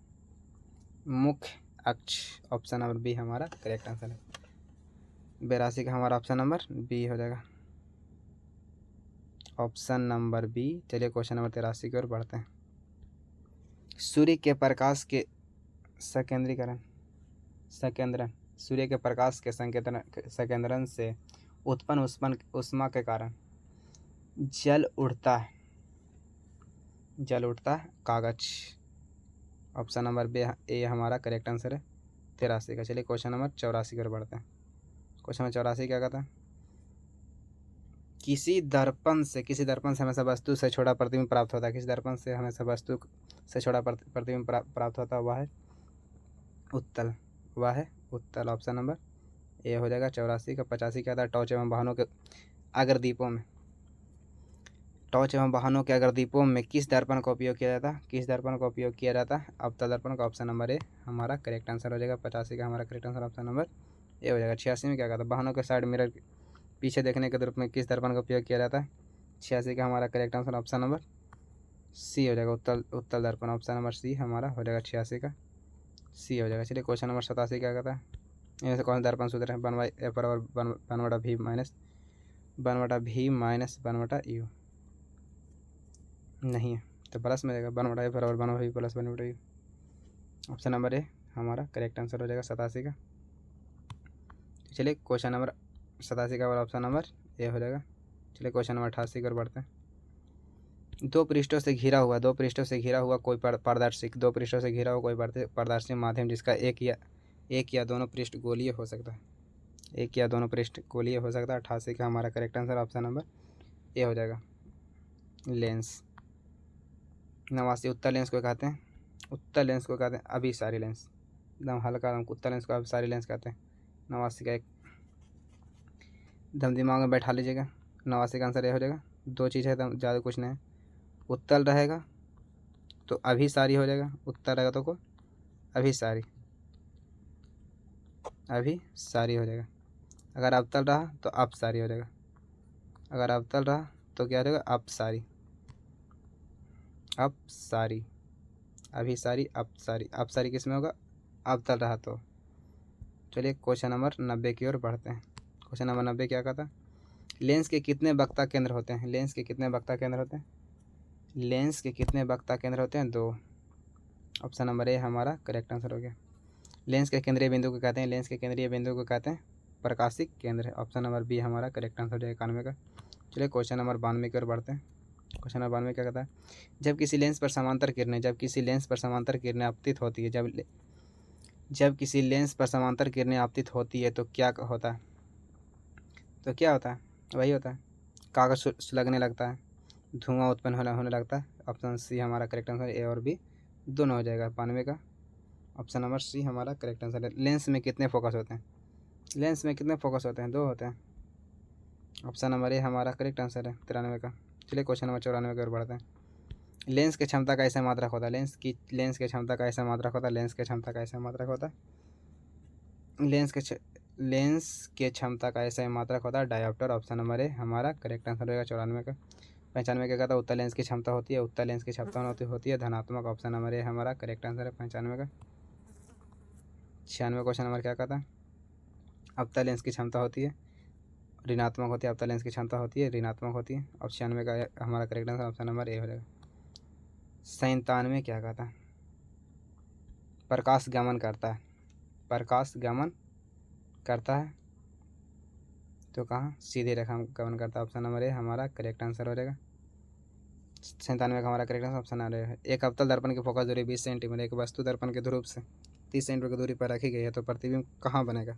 मुख्य अक्ष। ऑप्शन नंबर बी हमारा करेक्ट आंसर है। 82 का हमारा ऑप्शन नंबर बी हो जाएगा, ऑप्शन नंबर बी। चलिए क्वेश्चन नंबर 83 की ओर बढ़ते हैं। सूर्य के प्रकाश के संकेंद्रण से उत्पन्न ऊष्मा के कारण जल उड़ता है कागज। ऑप्शन नंबर बी ए हमारा करेक्ट आंसर है 83 का। चलिए क्वेश्चन नंबर 84 की ओर बढ़ते हैं। क्वेश्चन नंबर 84 क्या कहता है, किसी दर्पण से हमेशा वस्तु से छोटा प्रतिबिंब प्राप्त होता है। किसी दर्पण से हमेशा वस्तु से छोटा प्रतिबिंब प्राप्त होता है, वह है उत्तल। वह है उत्तल। ऑप्शन नंबर ए हो जाएगा 84 का। 85 क्या था, टॉर्च एवं वाहनों के अग्रदीपों में अग्रदीपों में किस दर्पण का उपयोग किया जाता है। किस दर्पण का उपयोग किया जाता है, अवतल दर्पण का। ऑप्शन नंबर ए हमारा करेक्ट आंसर हो जाएगा। 85 का हमारा करेक्ट आंसर ऑप्शन नंबर ए हो जाएगा। 86 में क्या कहता है, वाहनों के साइड मिरर पीछे देखने के रूप में किस दर्पण का उपयोग किया जाता है। 86 का हमारा correct answer option number C हो जाएगा, उत्तल दर्पण। ऑप्शन नंबर सी हमारा हो जाएगा 86 का सी हो जाएगा। चलिए क्वेश्चन नंबर 87 क्या कहता है, इनमें से कौन सा दर्पण सूत्र है, 1/f बराबर 1/v minus 1/v minus 1/u नहीं है तो प्लस में जाएगा 1/f बराबर 1/v plus 1/u। Option number ए हमारा करेक्ट आंसर हो जाएगा 87 का। चलिए क्वेश्चन नंबर 87 का ऑप्शन नंबर ए हो जाएगा। चलिए क्वेश्चन नंबर 88 की ओर बढ़ते हैं। दो पृष्ठों से घिरा हुआ कोई पारदर्शी माध्यम जिसका एक या दोनों पृष्ठ गोलीय हो सकता है। 88 का हमारा करेक्ट आंसर ऑप्शन नंबर ए हो जाएगा। लेंस 89 उत्तल लेंस को कहते हैं अभिसारी लेंस। एकदम हल्का उत्तल लेंस को अभिसारी लेंस कहते हैं। 89 का एक दम दिमाग में बैठा लीजिएगा। 89 का आंसर ये हो जाएगा। दो चीज़ है, ज़्यादा कुछ नहीं है। उत्तल रहेगा तो अभिसारी हो जाएगा, उत्तल रहेगा तो को अभिसारी हो जाएगा। अगर अवतल रहा तो अपसारी हो जाएगा। अगर अवतल रहा तो क्या हो जाएगा, अपसारी अभिसारी अपसारी किस में होगा, अवतल रहा तो। चलिए क्वेश्चन नंबर 90 की ओर बढ़ते हैं। क्वेश्चन नंबर 90 क्या कहता है, लेंस के कितने वक्ता केंद्र होते हैं। लेंस के कितने वक्ता केंद्र होते हैं, 2। ऑप्शन नंबर ए हमारा करेक्ट आंसर हो गया। लेंस के केंद्रीय बिंदु को कहते हैं प्रकाशिक केंद्र। ऑप्शन नंबर बी हमारा करेक्ट आंसर हो जाएगा 91 का। चलिए क्वेश्चन नंबर 92 की ओर बढ़ते हैं। क्वेश्चन नंबर 92 क्या कहता है, जब किसी लेंस पर समांतर किरणें आपतित होती है, जब किसी लेंस पर समांतर किरणें आपतित होती है तो क्या होता है, वही होता है कागज सुलगने लगता है, धुआं उत्पन्न होने लगता है। ऑप्शन सी हमारा करेक्ट आंसर, ए और बी दोनों हो जाएगा 92 का। ऑप्शन नंबर सी हमारा करेक्ट आंसर है। लेंस में कितने फोकस होते हैं, 2 होते हैं। ऑप्शन नंबर ए हमारा करेक्ट आंसर है 93 का। चलिए क्वेश्चन नंबर 94 की ओर बढ़ते हैं। लेंस की क्षमता का ऐसा मात्रक होता है, लेंस की क्षमता का ऐसा मात्रक होता है, लेंस की क्षमता का ऐसा मात्रक होता है डायोप्टर। ऑप्शन नंबर ए हमारा करेक्ट आंसर होगा 94 का। 95 का कहता है उत्तल लेंस की क्षमता होती है धनात्मक। ऑप्शन नंबर ए हमारा करेक्ट आंसर है 95 का। 96 क्वेश्चन नंबर क्या कहता है, अवतल लेंस की क्षमता होती है ऋणात्मक होती है, ऋणात्मक होती है। और 96 का हमारा करेक्ट आंसर ऑप्शन नंबर ए हो जाएगा। 97 क्या कहता है, प्रकाश गमन करता है तो कहाँ, सीधी रेखा में गमन करता है। ऑप्शन नंबर ए हमारा करेक्ट आंसर हो जाएगा। 97 का हमारा करेक्ट आंसर ऑप्शन आ रहा है। एक अवतल दर्पण की फोकस दूरी 20 सेंटीमीटर एक वस्तु दर्पण के ध्रुव से 30 सेंटीमीटर की दूरी पर रखी गई है तो प्रतिबिंब कहाँ बनेगा।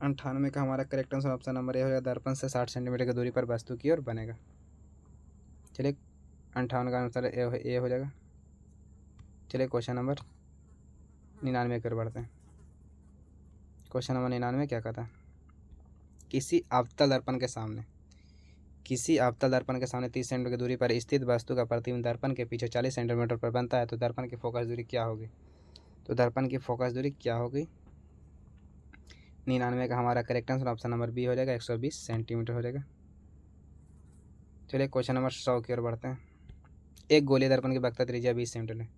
98 का हमारा करेक्ट आंसर ऑप्शन नंबर ए हो जाएगा, दर्पण से 60 सेंटीमीटर की दूरी पर वस्तु की ओर बनेगा। चलिए 58 का आंसर ए हो जाएगा। चलिए क्वेश्चन नंबर 99 की ओर बढ़ते हैं। क्वेश्चन नंबर 99 क्या कहता है, किसी अवतल दर्पण के सामने 30 सेंटीमीटर की दूरी पर स्थित वस्तु का प्रतिबिंब दर्पण के पीछे 40 सेंटीमीटर पर बनता है तो दर्पण की फोकस दूरी क्या होगी। 99 का हमारा correct answer option number B हो जाएगा, 120 सेंटीमीटर हो जाएगा। चलिए क्वेश्चन नंबर 100 की ओर बढ़ते हैं। एक गोलीय दर्पण की वक्ता त्रिज्या 20 सेंटीमीटर है।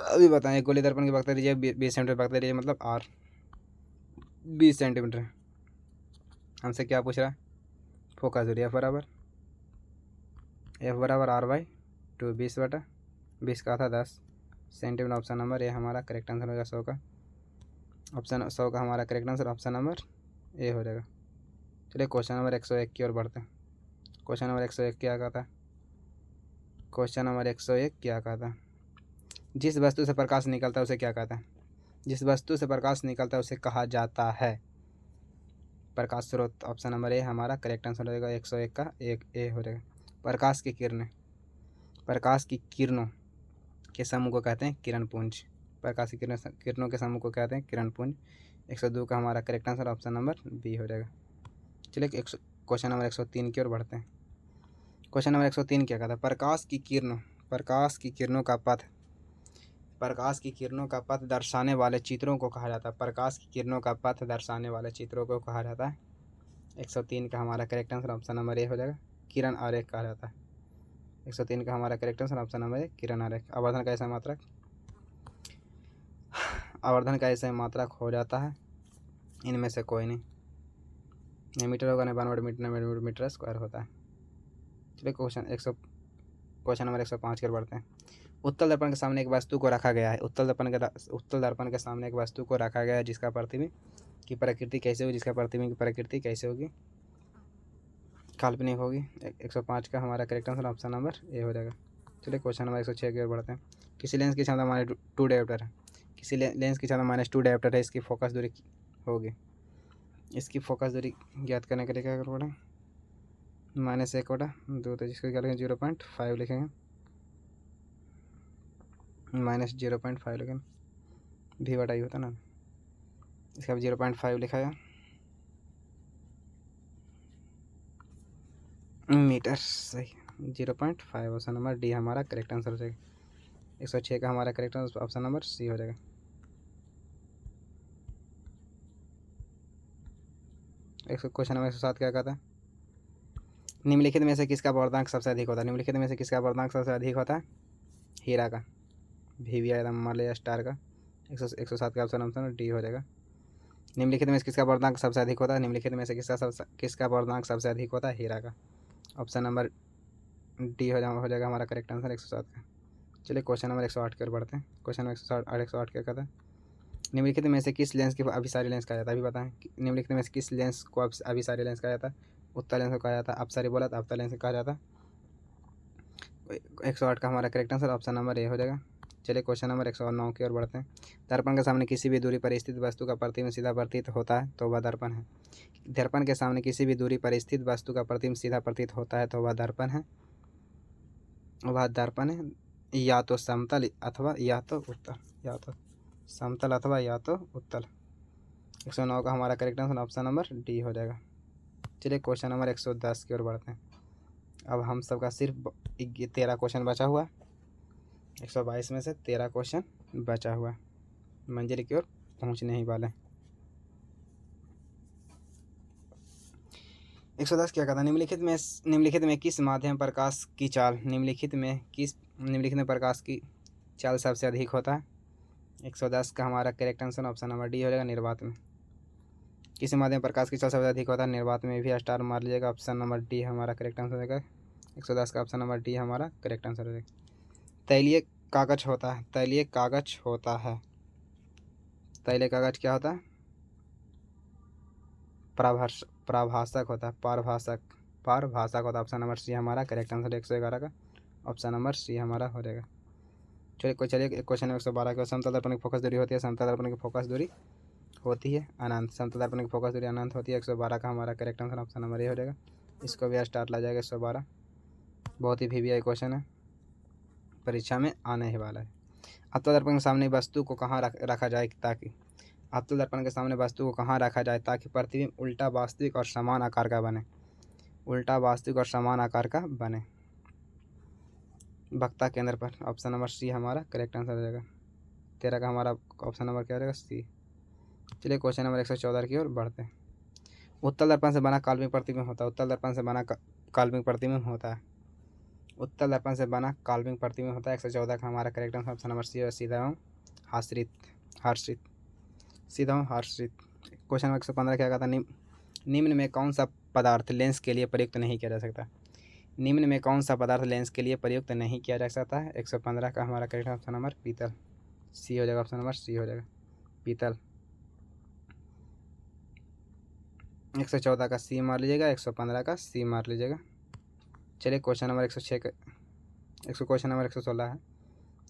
अभी बताएं, एक गोलीय दर्पण की वक्ता त्रिज्या 20 सेंटीमीटर, वक्ता त्रिज्या मतलब आर 20 सेंटीमीटर है। हमसे क्या पूछ रहा है, फोकस दूरी एफ बराबर R/2 20 का था 10 सेंटीमीटर। ऑप्शन नंबर ए हमारा करेक्ट आंसर होगा 100 का। ऑप्शन 100 का हमारा करेक्ट आंसर ऑप्शन नंबर ए हो जाएगा। चलिए क्वेश्चन नंबर 101 की ओर बढ़ते हैं। क्वेश्चन नंबर 101 क्या कहता है, जिस वस्तु से प्रकाश निकलता है उसे क्या कहते हैं? जिस वस्तु से प्रकाश निकलता है उसे कहा जाता है प्रकाश स्रोत। ऑप्शन नंबर ए हमारा करेक्ट आंसर हो जाएगा। 101 का एक ए हो जाएगा। प्रकाश की किरणें, प्रकाश की किरणों के समूह को कहते हैं किरण पुंज। प्रकाश की किरणों के समूह को कहते हैं किरण पुंज। 102 का हमारा correct answer option number B हो जाएगा। चलिए क्वेश्चन नंबर 103 की ओर बढ़ते हैं। क्वेश्चन नंबर 103 क्या कहता है? प्रकाश की किरणों, प्रकाश की किरणों का पथ, प्रकाश की किरणों का पथ दर्शाने वाले चित्रों को कहा जाता है। प्रकाश की किरणों का पथ दर्शाने वाले चित्रों को कहा जाता है। 103 का हमारा करेक्ट आंसर ऑप्शन नंबर ए हो जाएगा। किरण आरेख कहा जाता है। 103 का हमारा correct answer option number A किरण आरेख। आवर्धन का ऐसा मात्रक, आवर्धन का ऐसा मात्रक हो जाता है इनमें से कोई नहीं। मीटर होगा न 92 मीटर, 92 मीटर स्क्वायर होता है। चलिए क्वेश्चन नंबर 105 की ओर बढ़ते हैं। उत्तल दर्पण के सामने एक वस्तु को रखा गया है। उत्तल दर्पण के सामने एक वस्तु को रखा गया है जिसका प्रतिबिंब की प्रकृति कैसे होगी? जिसका प्रतिबिंब की प्रकृति कैसे होगी? काल्पनिक होगी। 105 का हमारा करेक्ट आंसर ऑप्शन नंबर ए हो जाएगा। चलिए क्वेश्चन नंबर 106 की ओर बढ़ते हैं। किसी लेंस की क्षमता -2 डायोप्टर है। किसी लेंस की क्षमता -2 डायोप्टर है। इसकी फोकस दूरी होगी, इसकी फोकस दूरी ज्ञात करने के लिए क्या करना पड़ेगा? -1/2, तो जिसको क्या लिखेंगे 0.5 लिखेंगे, -0.5 लिखेंगे। V/I होता ना, इसका 0.5 लिखा है मीटर। सही, 0.5 ऑप्शन नंबर डी हमारा करेक्ट आंसर हो जाएगा। 106 का हमारा correct answer option number C हो जाएगा। क्वेश्चन नंबर 107 क्या कहता है? निम्नलिखित में से किसका वर्धनांक सबसे अधिक होता है? निम्नलिखित में से किसका वर्धनांक सबसे अधिक होता है? हीरा का, VVI मान लिया स्टार का। 107 का ऑप्शन डी हो जाएगा। निम्नलिखित में से किसका वर्धनांक सबसे अधिक होता है? निम्नलिखित में से किसका वर्धनांक सबसे अधिक होता है? हीरा का। ऑप्शन नंबर डी हो जाएगा हमारा करेक्ट आंसर 107 का। चलिए क्वेश्चन नंबर 108 की ओर बढ़ते हैं। क्वेश्चन नंबर 108 क्या कहता है? निम्नलिखित में से किस लेंस की अभिसारी लेंस कहा जाता है? अभी बताएं निम्नलिखित में से किस लेंस को अभिसारी लेंस कहा जाता है? उत्तल लेंस को कहा जाता है। अपसारी बोला तो अपतल लेंस कहा जाता है। 108 का हमारा करेक्ट आंसर ऑप्शन नंबर ए हो जाएगा। चलिए क्वेश्चन नंबर 109 की ओर बढ़ते हैं। दर्पण के सामने किसी भी दूरी पर स्थित वस्तु का प्रतिबिंब सीधा प्रतीत होता है तो वह दर्पण है। दर्पण के सामने किसी भी दूरी पर स्थित वस्तु का प्रतिबिंब सीधा प्रतीत होता है तो वह दर्पण है। वह दर्पण है या तो समतल अथवा या तो उत्तल, या तो समतल अथवा या तो उत्तल। 109 का हमारा correct answer option number D हो जाएगा। चलिए क्वेश्चन नंबर 110 की ओर बढ़ते हैं। अब हम सबका सिर्फ 13 क्वेश्चन बचा हुआ, 122 में से 13 क्वेश्चन बचा हुआ, मंजिल की ओर पहुँचने ही वाले। 110 क्या कहता है? निम्नलिखित में किस माध्यम प्रकाश की चाल, निम्नलिखित में प्रकाश की चाल सबसे अधिक होता है? 110 का हमारा correct answer option number D हो जाएगा। निर्वात में किस माध्यम प्रकाश की चाल सबसे अधिक होता है? निर्वात में भी स्टार मार लीजिएगा। ऑप्शन नंबर डी हमारा करेक्ट आंसर हो जाएगा। 110 का ऑप्शन नंबर डी हमारा करेक्ट आंसर हो जाएगा। तैलीय कागज होता है, तैलीय कागज होता है, तैलीय कागज क्या होता है? प्राभाषक होता है, पारभाषक होता है। ऑप्शन नंबर सी हमारा करेक्ट आंसर 111 का ऑप्शन नंबर सी हमारा हो जाएगा। चलिए क्वेश्चन नंबर 112 का समतल दर्पण की फोकस दूरी होती है, समतल दर्पण की फोकस दूरी होती है अनंत, समतल दर्पण की फोकस दूरी अनंत होती है। 112 का हमारा करेक्ट आंसर ऑप्शन नंबर ए हो जाएगा। इसको भी स्टार ला जाएगा 112। बहुत ही VVI क्वेश्चन है, परीक्षा में आने ही वाला है। अवतल दर्पण के सामने वस्तु को कहाँ रखा जाए ताकि अवतल दर्पण के सामने वस्तु को कहाँ रखा जाए ताकि प्रतिबिंब उल्टा वास्तविक और समान आकार का बने? उल्टा वास्तविक और समान आकार का बने। वक्ता केंद्र पर। ऑप्शन नंबर सी हमारा करेक्ट आंसर हो जाएगा। 13 का हमारा ऑप्शन नंबर क्या हो जाएगा? सी। चलिए क्वेश्चन नंबर 114 की ओर बढ़ते हैं। उत्तल दर्पण से बना काल्पनिक प्रतिबिंब होता है, उत्तल दर्पण से बना काल्पनिक प्रतिबिंब होता है, उत्तल दर्पण से बना काल्पनिक प्रतिबिंब होता है। 114 का हमारा correct answer option number C और सीधा एवं हर्षित, सीधा एवं हर्षित। क्वेश्चन नंबर 115 क्या कहता है? निम्न में कौन सा पदार्थ लेंस के लिए प्रयुक्त नहीं किया जा सकता? निम्न में कौन सा पदार्थ लेंस के लिए प्रयुक्त नहीं किया जा सकता है? 115 का हमारा करेक्ट ऑप्शन नंबर पीतल, सी हो जाएगा। ऑप्शन नंबर सी हो जाएगा, पीतल। 114 का सी मार लीजिएगा, 115 का सी मार लीजिएगा। चलिए क्वेश्चन नंबर 106 क्वेश्चन नंबर 116 है।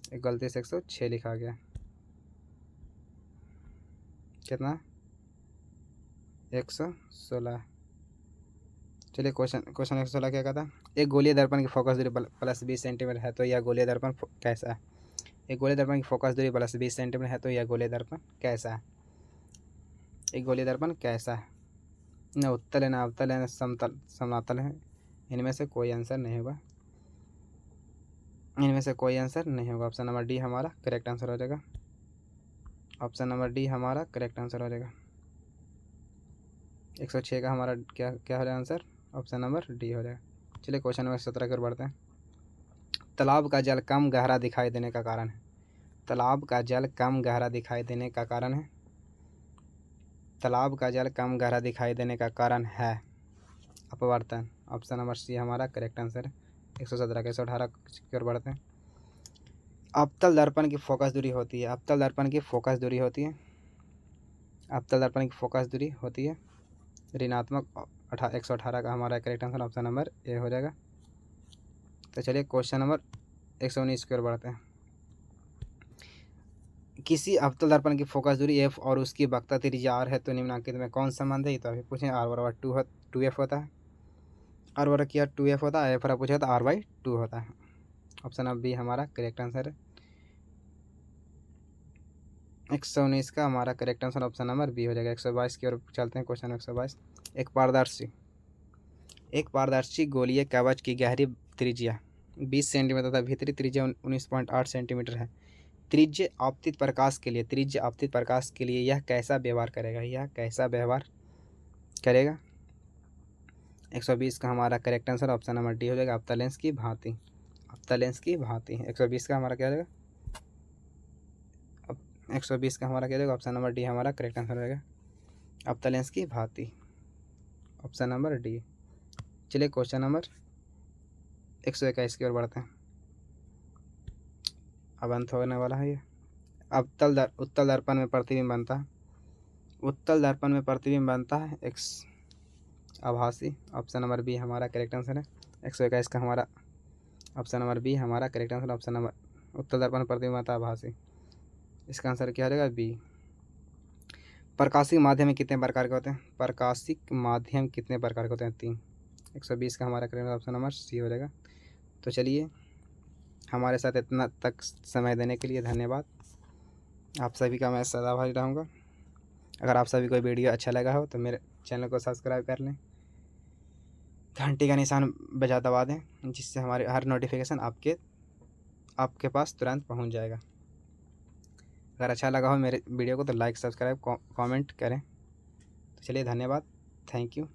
एक गलती से 106 लिखा गया। कितना? 116। चलिए क्वेश्चन 116 क्या कहता है? एक गोलीय दर्पण की फोकस दूरी प्लस 20 सेंटीमीटर है तो यह गोलीय दर्पण कैसा है? एक गोलीय दर्पण की फोकस दूरी प्लस 20 सेंटीमीटर है तो यह गोलीय दर्पण कैसा है? एक गोलीय दर्पण कैसा है? न उत्तल है, न अवतल है, न समतल समातल है। इनमें से कोई आंसर नहीं होगा। इनमें से कोई आंसर नहीं होगा। ऑप्शन नंबर डी हमारा करेक्ट आंसर हो जाएगा। ऑप्शन नंबर डी हमारा करेक्ट आंसर हो जाएगा। 106 का हमारा क्या क्या हो जाएगा आंसर? ऑप्शन नंबर डी हो जाएगा। चलिए क्वेश्चन नंबर 17 की ओर बढ़ते हैं। तालाब का जल कम गहरा दिखाई देने का कारण है। तालाब का जल कम गहरा दिखाई देने का कारण है। तालाब का जल कम गहरा दिखाई देने का कारण है अपवर्तन। ऑप्शन नंबर सी हमारा करेक्ट आंसर है। 117 के 118 की ओर बढ़ते हैं। अवतल दर्पण की फोकस दूरी होती है। अवतल दर्पण की फोकस दूरी होती है। अवतल दर्पण की फोकस दूरी होती है ऋणात्मक 118 का हमारा करेक्ट आंसर ऑप्शन नंबर ए हो जाएगा। तो चलिए क्वेश्चन नंबर 119 की ओर बढ़ते हैं। किसी अवतल दर्पण की फोकस दूरी एफ और उसकी वक्रता त्रिज्या आर है तो निम्नलिखित में कौन संबंध है? तो अभी पूछे आर बराबर 2f होता है। आर बराबर किया 2f होता है। एफ बराबर पूछा तो r/2 होता है। ऑप्शन नंबर बी हमारा करेक्ट आंसर है। 119 का हमारा correct answer option number B हो जाएगा। 122 की ओर चलते हैं। क्वेश्चन 122। एक पारदर्शी गोलीय कवच की गहरी त्रिज्या 20 सेंटीमीटर तथा भीतरी त्रिज्या 19.8 सेंटीमीटर है। त्रिज्य आपतित प्रकाश के लिए यह कैसा व्यवहार करेगा? यह कैसा व्यवहार करेगा? 120 का हमारा correct answer option number D हो जाएगा। अवतल लेंस की भांति। अवतल लेंस की भांति 120 का हमारा क्या हो जाएगा? 120 का हमारा क्या हो जाएगा? ऑप्शन नंबर डी हमारा करेक्ट आंसर हो जाएगा। अवतल लेंस की भांति ऑप्शन नंबर डी। चलिए क्वेश्चन नंबर 121 की ओर बढ़ते हैं। अब अंत होने वाला है ये। उत्तल दर्पण में प्रतिबिंब बनता है। उत्तल दर्पण में प्रतिबिंब बनता है एक आभासी। ऑप्शन नंबर बी हमारा करेक्ट आंसर है। 121 का हमारा ऑप्शन नंबर बी हमारा करेक्ट आंसर ऑप्शन नंबर उत्तल दर्पण में प्रतिबिंब बनता है आभासी। इसका आंसर क्या हो जाएगा? बी। प्रकाशिक माध्यम कितने प्रकार के होते हैं? प्रकाशिक माध्यम कितने प्रकार के होते हैं? 3। 120 का हमारा करेक्ट ऑप्शन नंबर सी हो जाएगा। तो चलिए हमारे साथ इतना तक समय देने के लिए धन्यवाद। आप सभी का मैं सदा आभारी रहूँगा। अगर आप सभी को वीडियो अच्छा लगा हो तो मेरे चैनल को सब्सक्राइब कर लें, घंटी का निशान बजा दबा दें, जिससे हमारे हर नोटिफिकेशन आपके पास तुरंत पहुंच जाएगा। अगर अच्छा लगा हो मेरे वीडियो को तो लाइक सब्सक्राइब कमेंट करें। तो चलिए धन्यवाद। Thank you.